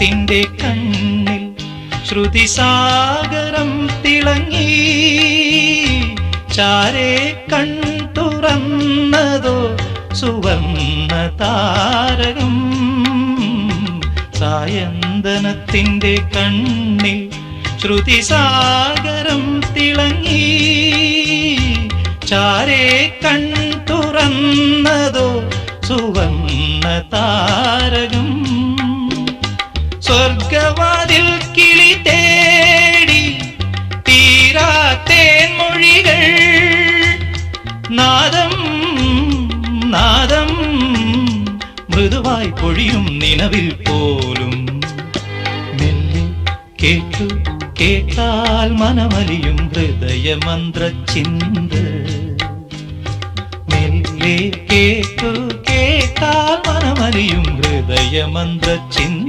ചന്ദനത്തിൻ്റെ കണ്ണിൽ ശ്രുതിസാഗരം തിളങ്ങി. ചാരേ കൺ തുറന്നതോ സുവർണ താരകം. സായന്തനത്തിൻ്റെ കണ്ണിൽ ശ്രുതിസാഗരം തിളങ്ങി. ചാരേ കൺ തുറന്നതോ സുവർണ താരകം. സ്വർഗവാതിൽ കിളി തേടി തീരാത്തേൻ മൊഴികൾ. നാദം നാദം മൃദുവായി പൊഴിയും നിലവിൽ പോലും. മെല്ലെ കേട്ടു കേട്ടാൽ മനമലിയും ഹൃദയമന്ത്രചിന്ത. മെല്ലെ കേട്ടു കേട്ടാൽ മനമലിയും ഹൃദയമന്ത്രചിന്ത.